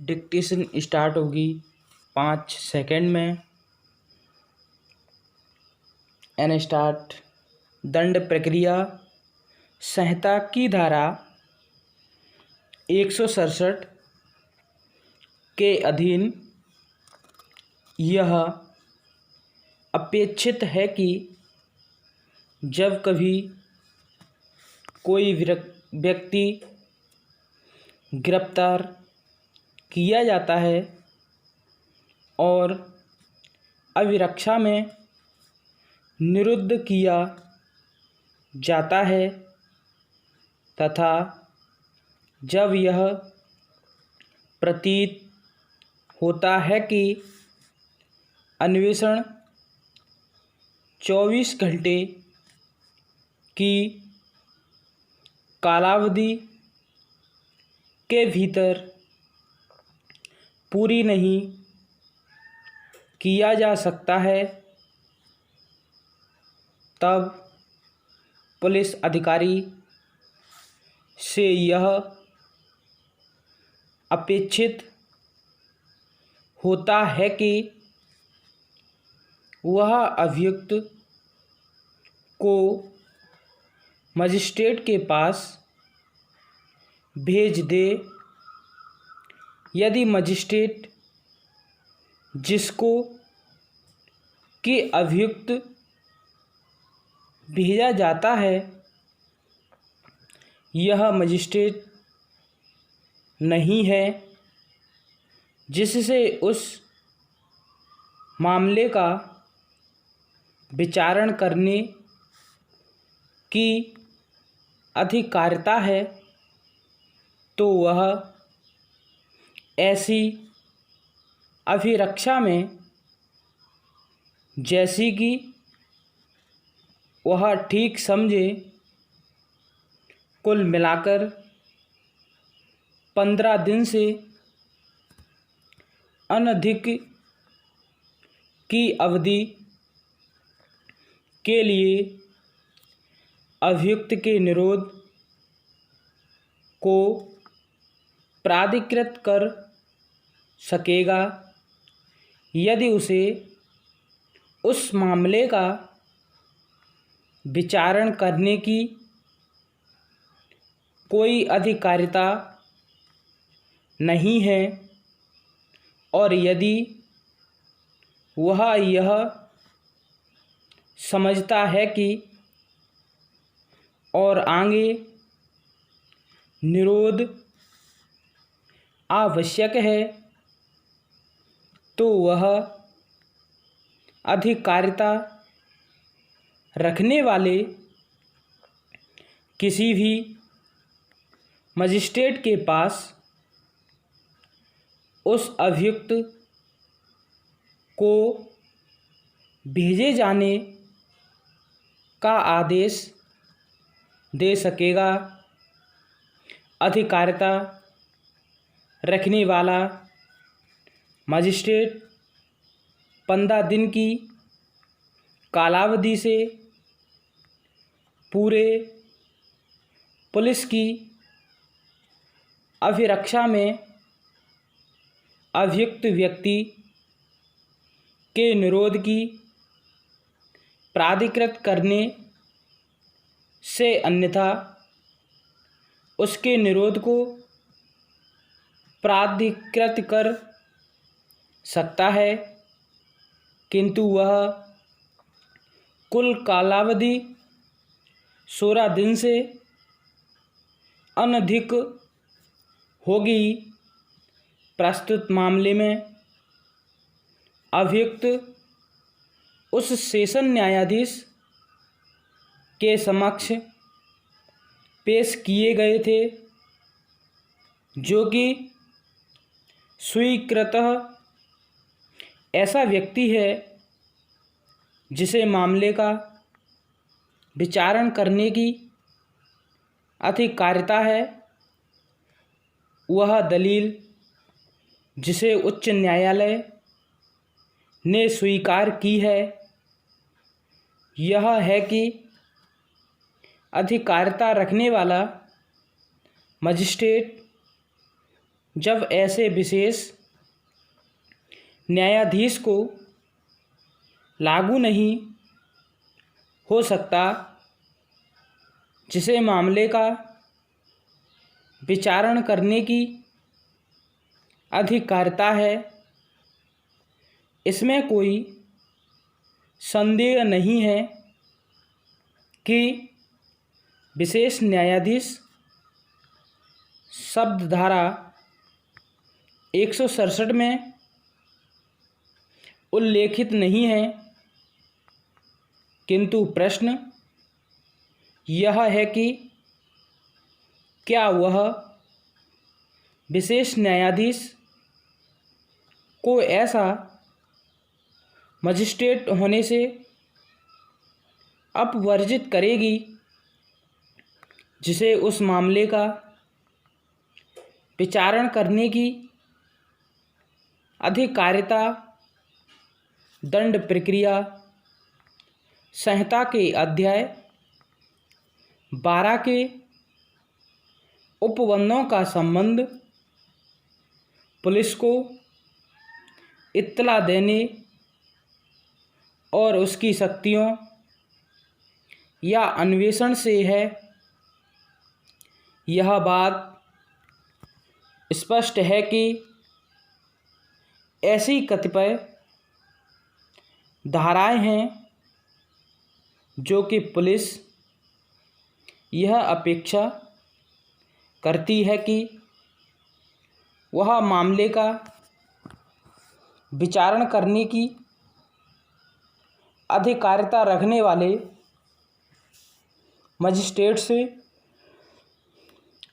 Dictation start होगी 5 second में। एन स्टार्ट। दंड प्रक्रिया संहिता की धारा 167 के अधीन यह अपेक्षित है कि जब कभी कोई व्यक्ति गिरफ्तार किया जाता है और अभिरक्षा में निरुद्ध किया जाता है तथा जब यह प्रतीत होता है कि अन्वेषण 24 घंटे की कालावधि के भीतर पूरी नहीं किया जा सकता है, तब पुलिस अधिकारी से यह अपेक्षित होता है कि वह अभियुक्त को मजिस्ट्रेट के पास भेज दे। यदि मजिस्ट्रेट जिसको कि अभियुक्त भेजा जाता है यह मजिस्ट्रेट नहीं है जिससे उस मामले का विचारण करने की अधिकारिता है, तो वह ऐसी अभिरक्षा में जैसी कि वह ठीक समझे कुल मिलाकर 15 दिन से अनधिक की अवधि के लिए अभियुक्त के निरोध को प्राधिकृत कर सकेगा यदि उसे उस मामले का विचारण करने की कोई अधिकारिता नहीं है और यदि वह यह समझता है कि और आगे निरोध आवश्यक है, तो वह अधिकारिता रखने वाले किसी भी मजिस्ट्रेट के पास उस अभियुक्त को भेजे जाने का आदेश दे सकेगा। अधिकारिता रखने वाला मजिस्ट्रेट 15 दिन की कालावधि से पूरे पुलिस की अभिरक्षा में अभियुक्त व्यक्ति के निरोध की प्राधिकृत करने से अन्यथा उसके निरोध को प्राधिकृत कर सकता है, किंतु वह कुल कालावधि 16 दिन से अनधिक होगी। प्रस्तुत मामले में अभियुक्त उस सेशन न्यायाधीश के समक्ष पेश किए गए थे जो कि स्वीकृतः ऐसा व्यक्ति है जिसे मामले का विचारण करने की अधिकारिता है। वह दलील जिसे उच्च न्यायालय ने स्वीकार की है यह है कि अधिकारिता रखने वाला मजिस्ट्रेट जब ऐसे विशेष न्यायाधीश को लागू नहीं हो सकता जिसे मामले का विचारण करने की अधिकारिता है, इसमें कोई संदेह नहीं है कि विशेष न्यायाधीश शब्द धारा 167 में उल्लेखित नहीं है, किंतु प्रश्न यह है कि क्या वह विशेष न्यायाधीश को ऐसा मजिस्ट्रेट होने से अपवर्जित करेगी जिसे उस मामले का विचारण करने की अधिकारिता दंड प्रक्रिया संहिता के अध्याय 12 के उपबंधों का संबंध पुलिस को इत्तला देने और उसकी शक्तियों या अन्वेषण से है। यह बात स्पष्ट है कि ऐसी कतिपय धाराएं हैं जो कि पुलिस यह अपेक्षा करती है कि वह मामले का विचारण करने की अधिकारिता रखने वाले मजिस्ट्रेट से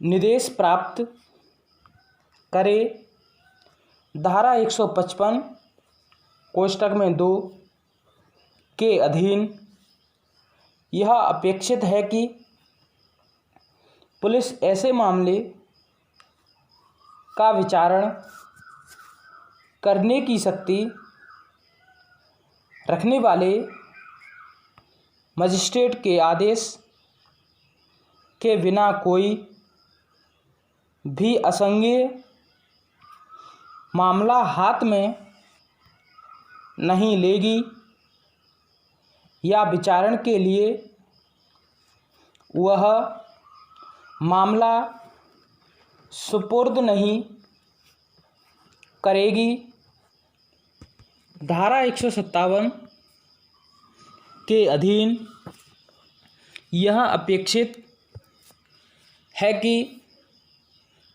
निर्देश प्राप्त करे। धारा 155 कोष्टक में 2 के अधीन यह अपेक्षित है कि पुलिस ऐसे मामले का विचारण करने की शक्ति रखने वाले मजिस्ट्रेट के आदेश के बिना कोई भी असंज्ञेय मामला हाथ में नहीं लेगी या विचारण के लिए वह मामला सुपुर्द नहीं करेगी। धारा 157 के अधीन यह अपेक्षित है कि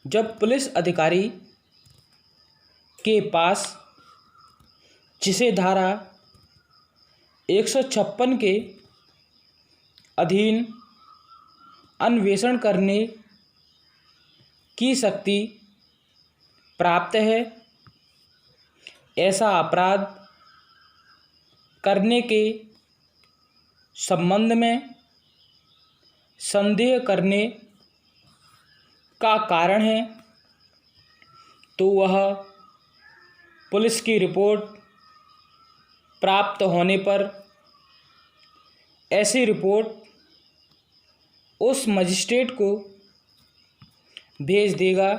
जब पुलिस अधिकारी के पास जिसे धारा 156 के अधीन अन्वेषण करने की शक्ति प्राप्त है, ऐसा अपराध करने के संबंध में संदेह करने का कारण है, तो वह पुलिस की रिपोर्ट प्राप्त होने पर ऐसी रिपोर्ट उस मजिस्ट्रेट को भेज देगा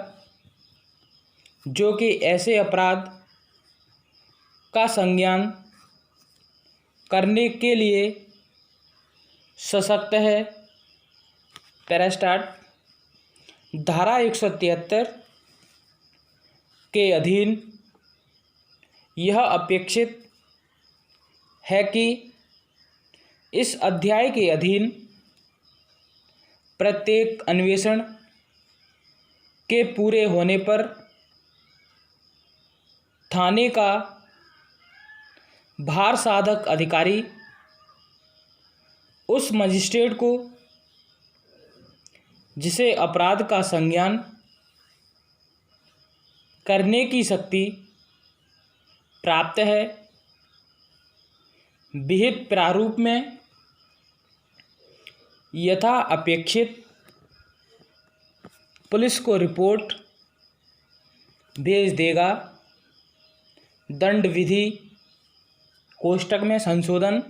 जो कि ऐसे अपराध का संज्ञान करने के लिए सशक्त है। पैरास्टार्ट धारा 173 के अधीन यह अपेक्षित है कि इस अध्याय के अधीन प्रत्येक अन्वेषण के पूरे होने पर थाने का भार साधक अधिकारी उस मजिस्ट्रेट को जिसे अपराध का संज्ञान करने की शक्ति प्राप्त है, विहित प्रारूप में यथा अपेक्षित पुलिस को रिपोर्ट भेज देगा। दंड विधि कोष्टक में संशोधन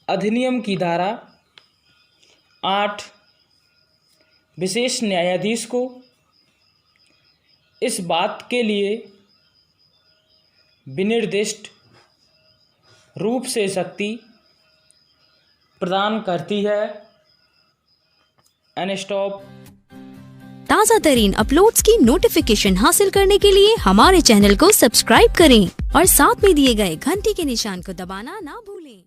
अधिनियम की धारा 8 विशेष न्यायाधीश को इस बात के लिए विनिर्दिष्ट रूप से शक्ति प्रदान करती है। अनस्टॉप। ताज़ा तरीन अपलोड्स की नोटिफिकेशन हासिल करने के लिए हमारे चैनल को सब्सक्राइब करें और साथ में दिए गए घंटी के निशान को दबाना ना भूलें।